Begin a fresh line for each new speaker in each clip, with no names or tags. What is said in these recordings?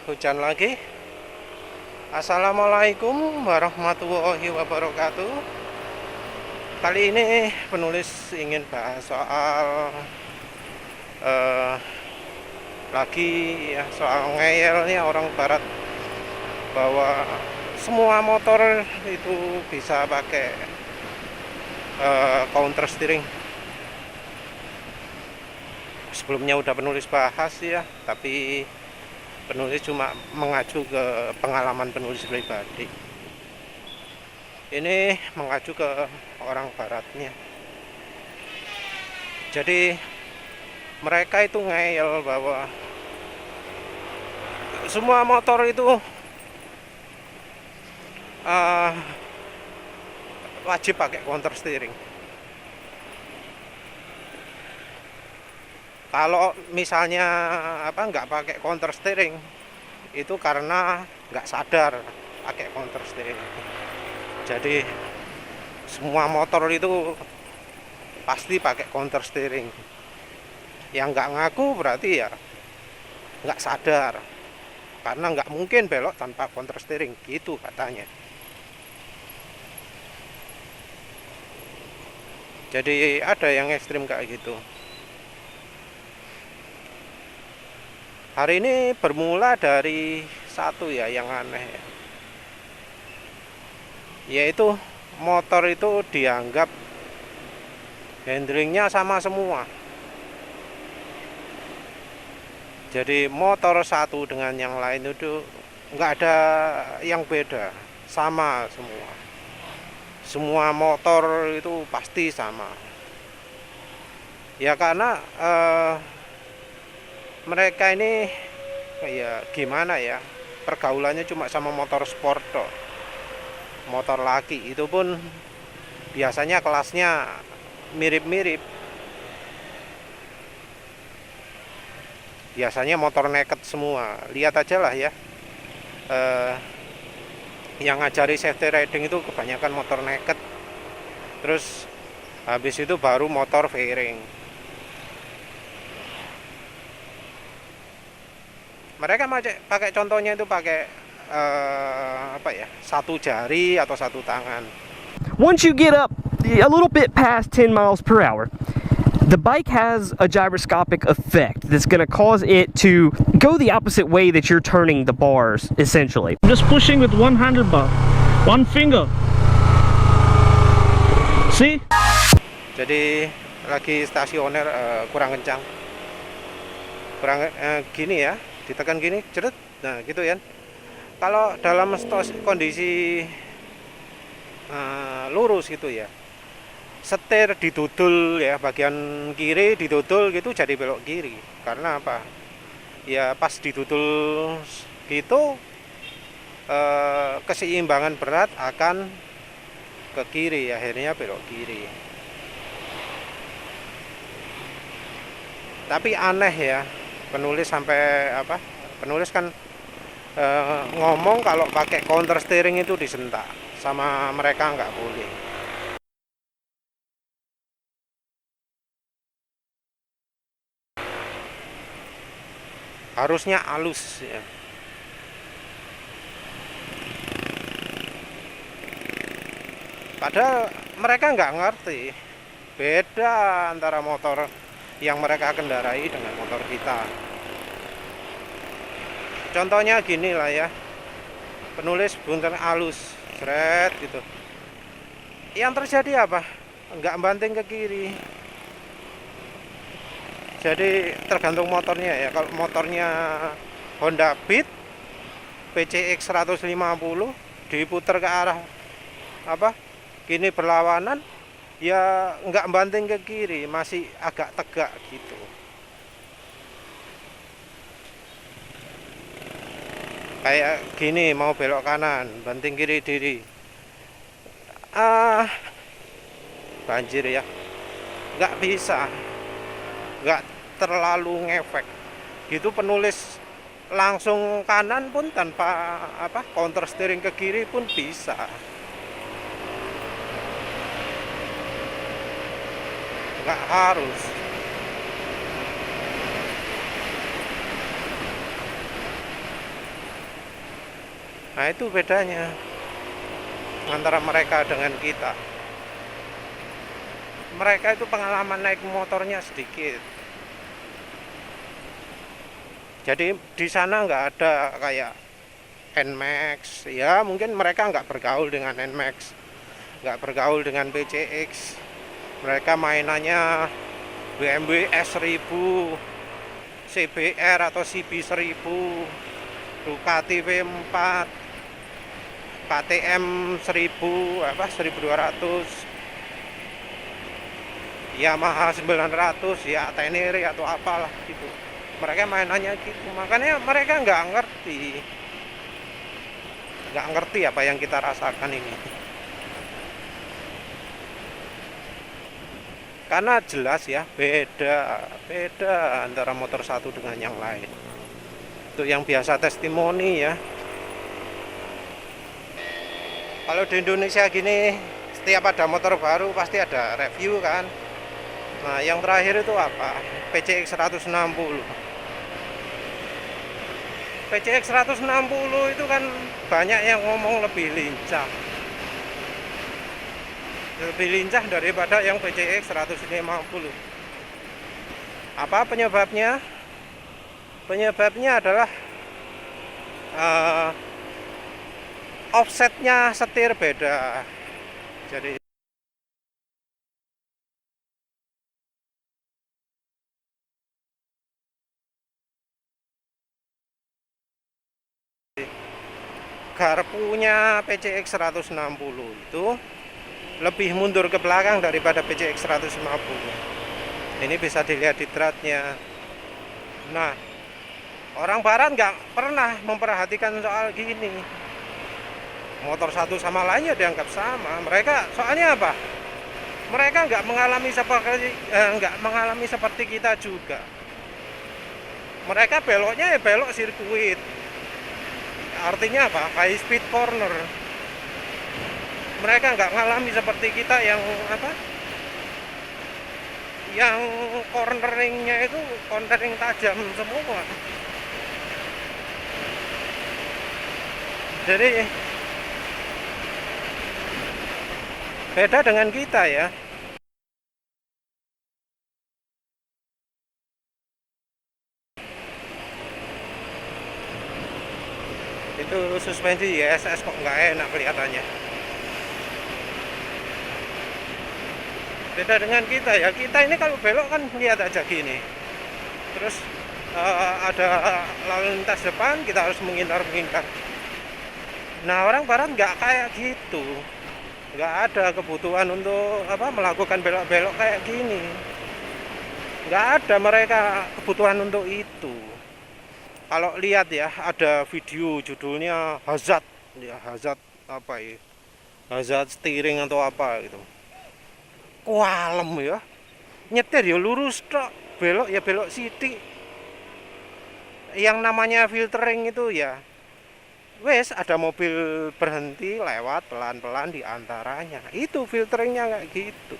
Hujan lagi. Assalamualaikum warahmatullahi wabarakatuh. Kali ini penulis ingin bahas soal lagi ya, soal ngeyelnya orang barat bahwa semua motor itu bisa pakai counter steering. Sebelumnya udah penulis bahas ya, tapi penulis cuma mengacu ke pengalaman penulis pribadi. Ini mengacu ke orang baratnya. Jadi mereka itu ngeyel bahwa semua motor itu wajib pakai counter steering. Kalau misalnya nggak pakai counter steering itu karena nggak sadar pakai counter steering. Jadi semua motor itu pasti pakai counter steering. Yang nggak ngaku berarti ya nggak sadar, karena nggak mungkin belok tanpa counter steering, gitu katanya. Jadi ada yang ekstrim kayak gitu. Hari ini bermula dari satu ya yang aneh ya. Yaitu motor itu dianggap handlingnya sama semua. Jadi motor satu dengan yang lain itu nggak ada yang beda, sama semua. Semua motor itu pasti sama. Ya karena mereka ini ya gimana ya, pergaulannya cuma sama motor sport toh. Motor laki itu pun biasanya kelasnya mirip-mirip. Biasanya motor naked semua. Lihat aja lah ya, yang ngajari safety riding itu kebanyakan motor naked. Terus habis itu baru motor fairing. Mereka pakai contohnya itu pakai satu jari atau satu tangan.
Once you get up a little bit past 10 miles per hour, the bike has a gyroscopic effect that's going to cause it to go the opposite way that you're turning the bars, essentially.
I'm just pushing with one handlebar, one finger. See?
Jadi lagi stasioner kurang kencang. Kurang gini ya, ditekan gini, ceret. Nah, gitu ya. Kalau dalam kondisi lurus gitu ya, setir didudul ya, bagian kiri didudul gitu jadi belok kiri. Karena apa? Ya pas didudul gitu keseimbangan berat akan ke kiri, akhirnya belok kiri. Tapi aneh ya, penulis kan ngomong kalau pakai counter steering itu disentak, sama mereka nggak boleh. Harusnya halus ya. Padahal mereka nggak ngerti beda antara motor yang mereka kendarai dengan motor kita. Contohnya gini lah ya, penulis bunter halus, seret gitu. Yang terjadi apa? Nggak banting ke kiri. Jadi tergantung motornya ya. Kalau motornya Honda Beat PCX 150 diputar ke arah gini berlawanan, ya nggak banting ke kiri, masih agak tegak gitu. Kayak gini mau belok kanan, banting kiri diri, banjir ya, nggak bisa, nggak terlalu ngefek gitu. Penulis langsung kanan pun tanpa counter steering ke kiri pun bisa. Nggak harus. Nah, itu bedanya antara mereka dengan kita. Mereka itu pengalaman naik motornya sedikit. Jadi di sana nggak ada kayak NMAX. Ya mungkin mereka nggak bergaul dengan NMAX, nggak bergaul dengan PCX. Mereka mainannya BMW S1000, CBR atau CB1000, Ducati V4, KTM 1200, Yamaha 900, ya Tenere atau apalah gitu. Mereka mainannya gitu, makanya mereka nggak ngerti apa yang kita rasakan ini. Karena jelas ya beda antara motor satu dengan yang lain. Itu yang biasa testimoni ya. Kalau di Indonesia gini, setiap ada motor baru pasti ada review kan. Nah, yang terakhir itu apa? PCX 160. PCX 160 itu kan banyak yang ngomong lebih lincah daripada yang PCX 150. Apa penyebabnya? Penyebabnya adalah offsetnya setir beda. Jadi garpunya PCX 160 itu lebih mundur ke belakang daripada PCX 150. Ini bisa dilihat di dratnya. Nah, orang barat nggak pernah memperhatikan soal gini. Motor satu sama lainnya dianggap sama. Mereka soalnya apa? Mereka nggak mengalami seperti kita juga. Mereka beloknya ya belok sirkuit. Artinya apa? High speed corner. Mereka nggak ngalami seperti kita yang apa? Yang corneringnya itu cornering tajam semua. Jadi beda dengan kita ya. Itu suspensi ISS kok nggak enak kelihatannya. Beda dengan kita ya. Kita ini kalau belok kan lihat aja gini. Terus ada lalu lintas depan, kita harus menghindar. Nah, orang barat nggak kayak gitu. Nggak ada kebutuhan untuk apa melakukan belok-belok kayak gini. Nggak ada mereka kebutuhan untuk itu. Kalau lihat ya, ada video judulnya hazard, ya hazard apa ya, hazard steering atau apa gitu. Kualem ya, nyetir ya lurus tok, belok ya belok sidik. Yang namanya filtering itu ya, wes ada mobil berhenti lewat pelan-pelan di antaranya. Itu filteringnya kayak gitu.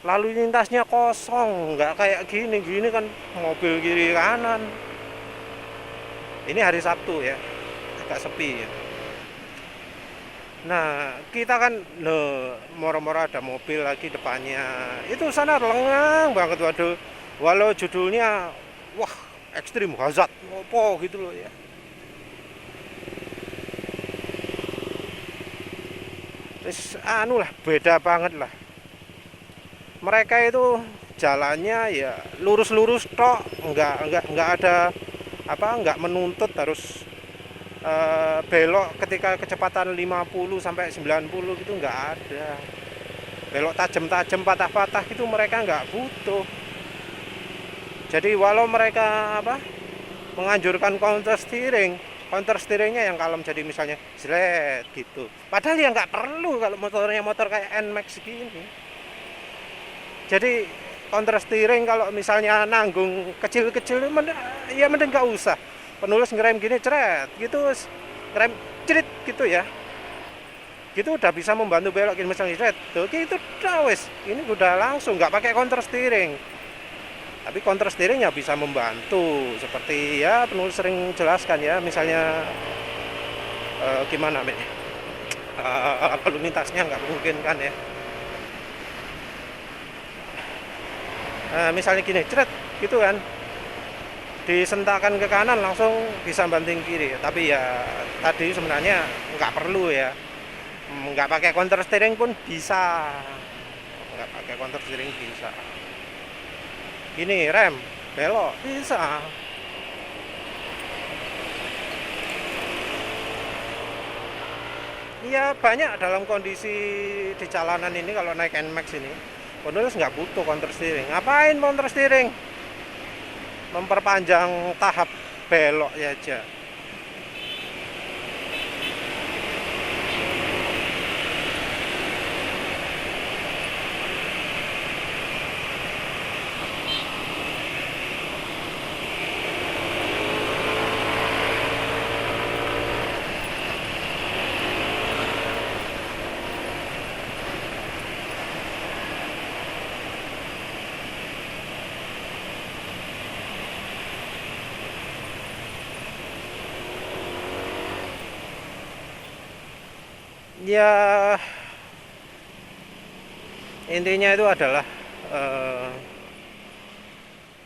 Lalu lintasnya kosong, nggak kayak gini kan mobil kiri kanan. Ini hari Sabtu ya, agak sepi ya. Nah, kita kan moro-moro ada mobil lagi depannya. Itu sana lengang banget, waduh. Walau judulnya wah, ekstrim hazard opo gitu loh ya. Terus anu lah, beda banget lah. Mereka itu jalannya ya lurus-lurus tok, enggak ada apa, enggak menuntut harus belok ketika kecepatan 50 sampai 90 gitu, enggak ada. Belok tajam-tajam, patah-patah itu mereka enggak butuh. Jadi walau mereka apa menganjurkan counter steeringnya yang kalem, jadi misalnya seret gitu. Padahal ya nggak perlu kalau motornya motor kayak NMAX gini. Jadi counter steering kalau misalnya nanggung kecil-kecil ya mending nggak usah. Penulis ngerem gini ceret gitu, ngerem cerit gitu ya. Gitu udah bisa membantu belok gini misalnya ceret. Tuh gitu udah wes. Ini udah langsung nggak pakai counter steering. Tapi counter steeringnya bisa membantu seperti ya penulis sering jelaskan ya, misalnya gimana lalu lintasnya nggak mungkin kan ya. Misalnya gini ceret gitu kan, disentakan ke kanan langsung bisa banting kiri, tapi ya tadi sebenarnya nggak perlu ya, nggak pakai counter steering pun bisa, nggak pakai counter steering bisa. Ini rem belok bisa. Iya banyak dalam kondisi di jalanan ini kalau naik NMAX ini penulis nggak butuh counter steering. Ngapain counter steering? Memperpanjang tahap belok ya aja. Ya intinya itu adalah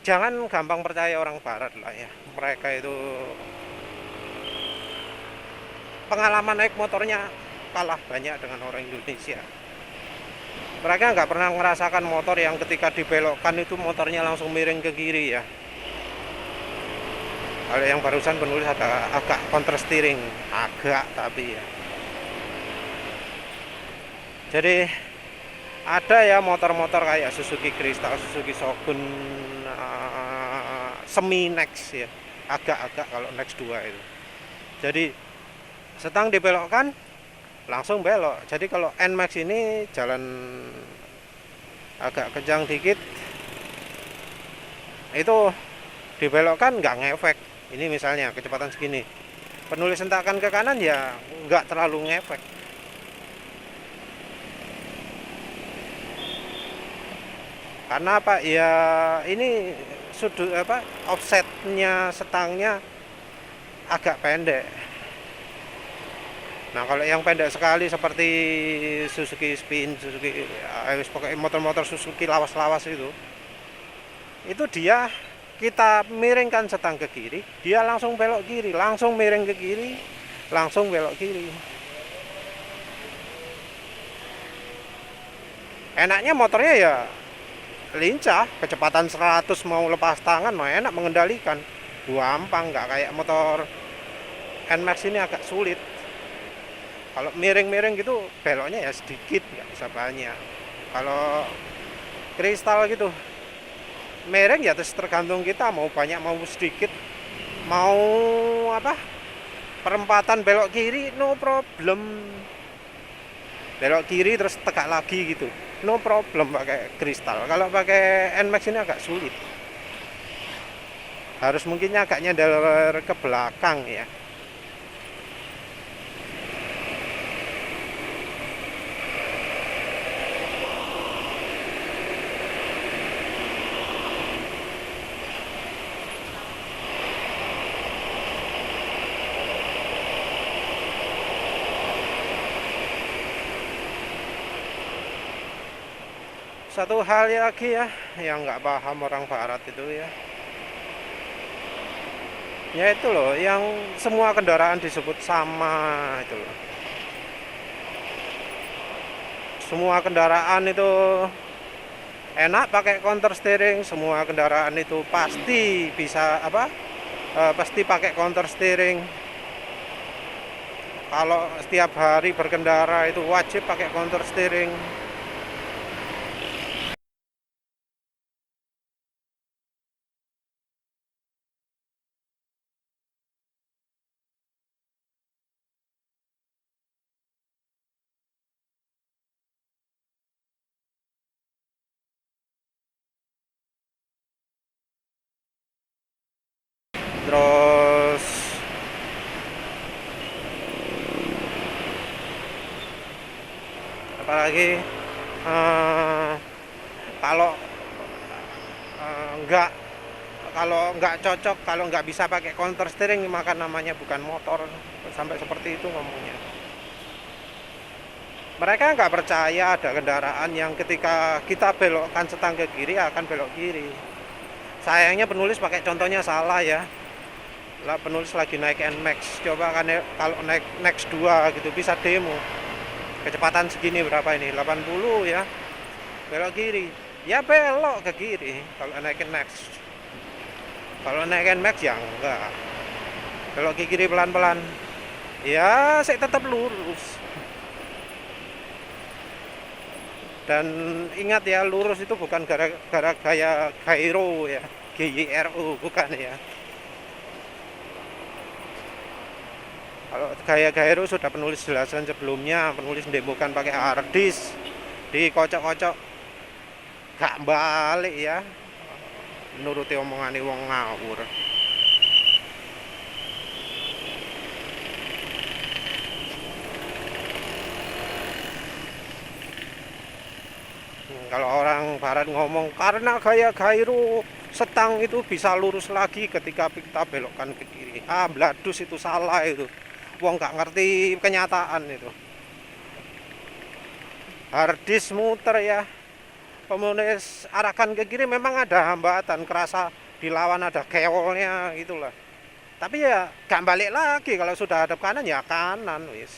jangan gampang percaya orang barat lah ya. Mereka itu pengalaman naik motornya kalah banyak dengan orang Indonesia. Mereka nggak pernah merasakan motor yang ketika dibelokkan itu motornya langsung miring ke kiri ya. Kalau yang barusan penulis agak counter steering, agak tapi ya. Jadi ada ya motor-motor kayak Suzuki Crystal, Suzuki Shogun, semi Next ya, agak-agak kalau Next 2 itu. Jadi setang dibelokkan langsung belok. Jadi kalau NMAX ini jalan agak kencang dikit, itu dibelokkan nggak ngefek. Ini misalnya kecepatan segini, penulis sentakan ke kanan ya nggak terlalu ngefek. Karena apa ya, ini sudut apa, offsetnya setangnya agak pendek. Nah kalau yang pendek sekali seperti Suzuki Spin, Suzuki pakai motor-motor Suzuki lawas-lawas itu dia kita miringkan setang ke kiri, dia langsung belok kiri, langsung miring ke kiri, langsung belok kiri. Enaknya motornya ya lincah, kecepatan 100 mau lepas tangan mah enak mengendalikan, gampang, nggak kayak motor NMAX ini agak sulit. Kalau miring-miring gitu beloknya ya sedikit, nggak bisa banyak. Kalau Kristal gitu miring ya tergantung kita mau banyak mau sedikit. Mau apa, perempatan belok kiri no problem, belok kiri terus tegak lagi gitu no problem pakai Kristal. Kalau pakai NMAX ini agak sulit, harus mungkinnya agak nyender ke belakang ya. Satu hal lagi ya yang nggak paham orang barat itu ya, itu loh yang semua kendaraan disebut sama itu loh. Semua kendaraan itu enak pakai counter steering, semua kendaraan itu pasti bisa pasti pakai counter steering. Kalau setiap hari berkendara itu wajib pakai counter steering. Terus apalagi kalau enggak cocok, kalau nggak bisa pakai counter steering, maka namanya bukan motor. Sampai seperti itu ngomongnya. Mereka nggak percaya ada kendaraan yang ketika kita belokkan setang ke kiri akan belok kiri. Sayangnya penulis pakai contohnya salah ya. Lah penulis lagi naik NMAX, coba kan kalau naik NEX 2 gitu bisa demo. Kecepatan segini berapa ini? 80 ya. Belok kiri. Ya belok ke kiri kalau naikin NEX. Kalau naikin NMAX ya enggak. Belok ke kiri pelan-pelan. Ya, saya tetap lurus. Dan ingat ya, lurus itu bukan gara-gara gaya gyro ya, GYRO bukan ya. Kalau gaya gyro sudah penulis jelasan sebelumnya, penulis mendemokan pakai hard disk, dikocok-kocok, gak balik ya, menuruti omongan wong ngawur. Kalau orang barat ngomong karena gaya gyro setang itu bisa lurus lagi ketika kita belokkan ke kiri. Bladus itu salah itu. Wong nggak ngerti kenyataan itu. Harddisk muter ya. Penulis arahkan ke kiri memang ada hambatan, kerasa dilawan ada keolnya gitulah. Tapi ya gak balik lagi, kalau sudah hadap kanan ya kanan wis.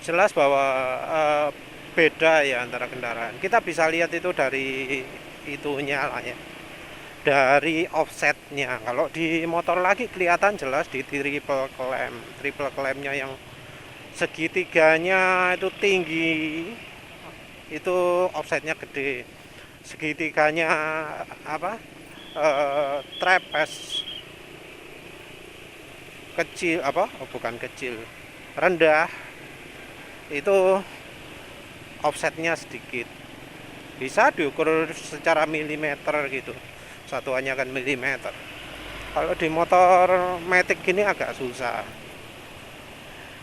Jelas bahwa beda ya antara kendaraan. Kita bisa lihat itu dari itunya lah ya, dari offsetnya. Kalau di motor lagi kelihatan jelas di triple clampnya yang segitiganya itu tinggi, itu offsetnya gede. Segitiganya trapeze kecil bukan kecil, rendah, itu offsetnya sedikit, bisa diukur secara milimeter gitu, satuannya kan milimeter. Kalau di motor matic gini agak susah.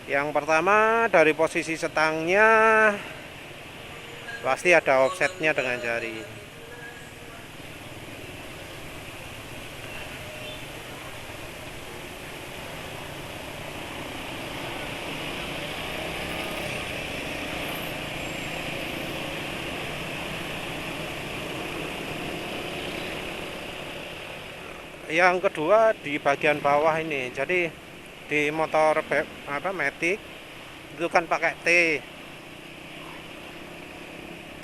Yang pertama dari posisi setangnya pasti ada offsetnya dengan jari. Yang kedua di bagian bawah ini, jadi di motor matic itu kan pakai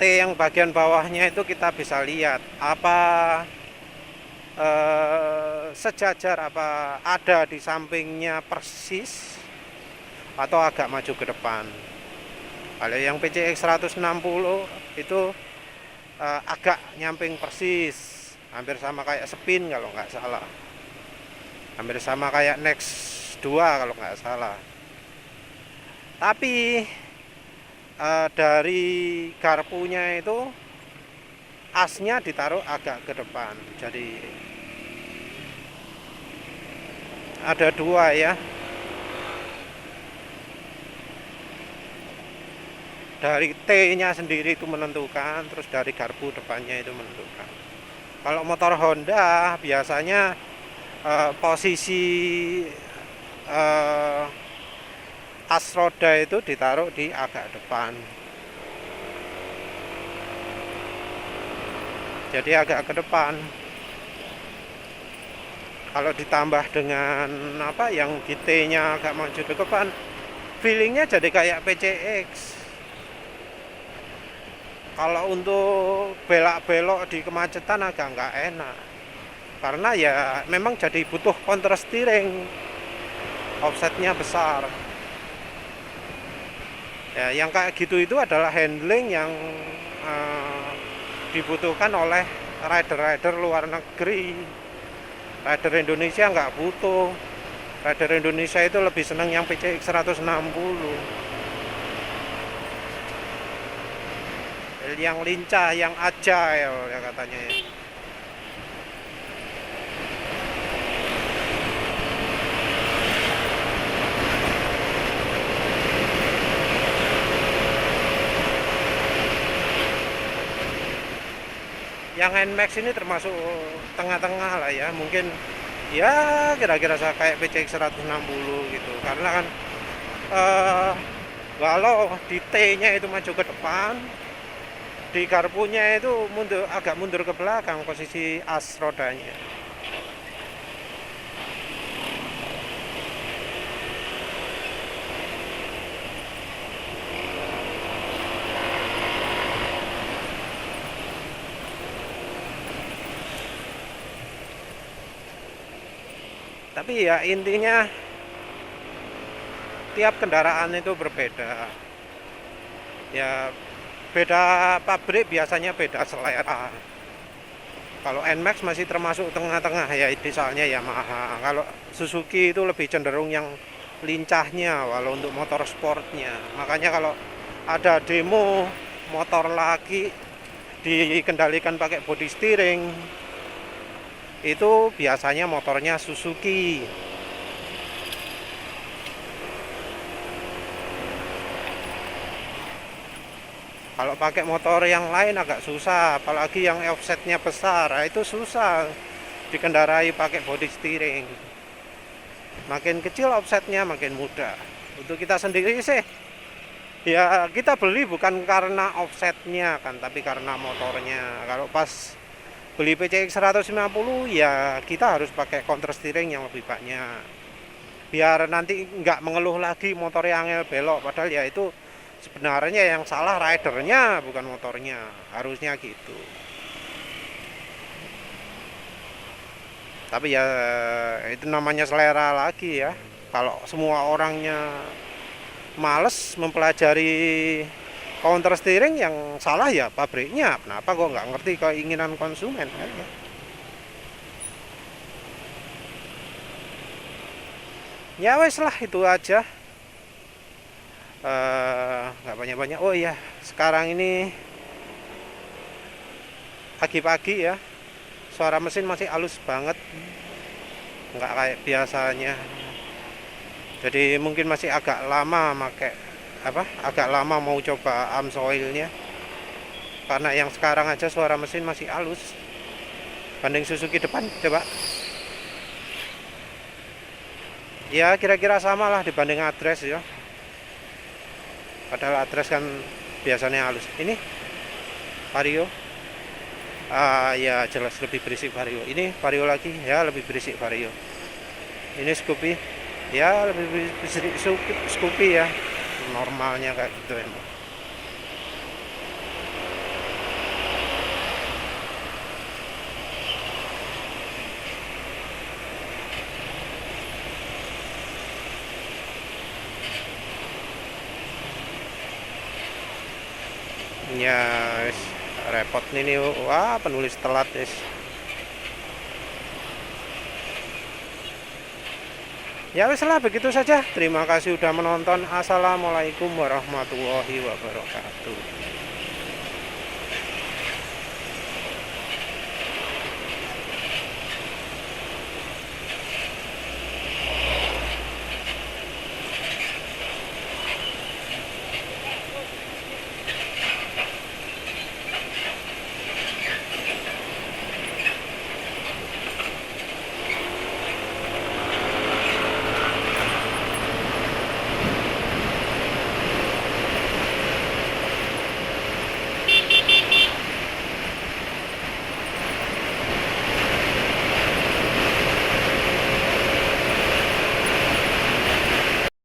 T yang bagian bawahnya itu kita bisa lihat sejajar, apa ada di sampingnya persis atau agak maju ke depan. Kalau yang PCX 160 itu agak nyamping persis, hampir sama kayak Spin kalau nggak salah, hampir sama kayak NEX 2 kalau nggak salah. Tapi dari garpunya itu asnya ditaruh agak ke depan. Jadi ada dua ya. Dari T-nya sendiri itu menentukan, terus dari garpu depannya itu menentukan. Kalau motor Honda biasanya posisi as roda itu ditaruh di agak depan. Jadi agak ke depan. Kalau ditambah dengan apa yang di T-nya agak maju ke depan, feelingnya jadi kayak PCX. Kalau untuk belak-belok di kemacetan agak nggak enak, karena ya memang jadi butuh counter steering, offsetnya besar. Ya, yang kayak gitu itu adalah handling yang dibutuhkan oleh rider-rider luar negeri. Rider Indonesia nggak butuh. Rider Indonesia itu lebih senang yang PCX 160. Yang lincah, yang agile ya katanya ya. Yang NMAX ini termasuk tengah-tengah lah ya, mungkin ya kira-kira kayak PCX 160 gitu, karena kan kalau di T-nya itu maju ke depan, di garpunya itu agak mundur ke belakang posisi as rodanya. Tapi ya intinya tiap kendaraan itu berbeda. Ya beda pabrik, biasanya beda selera. Kalau NMAX masih termasuk tengah-tengah ya, misalnya Yamaha. Kalau Suzuki itu lebih cenderung yang lincahnya, walau untuk motor sportnya. Makanya kalau ada demo motor laki dikendalikan pakai body steering, itu biasanya motornya Suzuki. Kalau pakai motor yang lain agak susah, apalagi yang offsetnya besar, itu susah dikendarai pakai body steering. Makin kecil offsetnya makin mudah. Untuk kita sendiri sih, ya kita beli bukan karena offsetnya kan, tapi karena motornya. Kalau pas beli PCX 150 ya kita harus pakai counter steering yang lebih banyak, biar nanti nggak mengeluh lagi motor yang angel belok, padahal ya itu sebenarnya yang salah ridernya bukan motornya, harusnya gitu. Tapi ya itu namanya selera lagi ya. Kalau semua orangnya males mempelajari counter steering, yang salah ya pabriknya. Kenapa kok nggak ngerti keinginan konsumen aja. Ya wes lah, itu aja. Nggak banyak-banyak. Oh iya, sekarang ini pagi-pagi ya, suara mesin masih halus banget, nggak kayak biasanya. Jadi mungkin masih agak lama agak lama mau coba AMSOIL-nya, karena yang sekarang aja suara mesin masih halus banding Suzuki depan. Coba ya kira-kira sama lah dibanding Address ya, padahal Address kan biasanya halus. Ini Vario ya jelas lebih berisik Vario. Ini Vario lagi ya, lebih berisik Vario. Ini Scoopy ya, lebih berisik Scoopy ya, normalnya kayak gitu emang. Ya repot nih, wah penulis telat guys. Ya wis lah, begitu saja. Terima kasih sudah menonton. Assalamualaikum warahmatullahi wabarakatuh.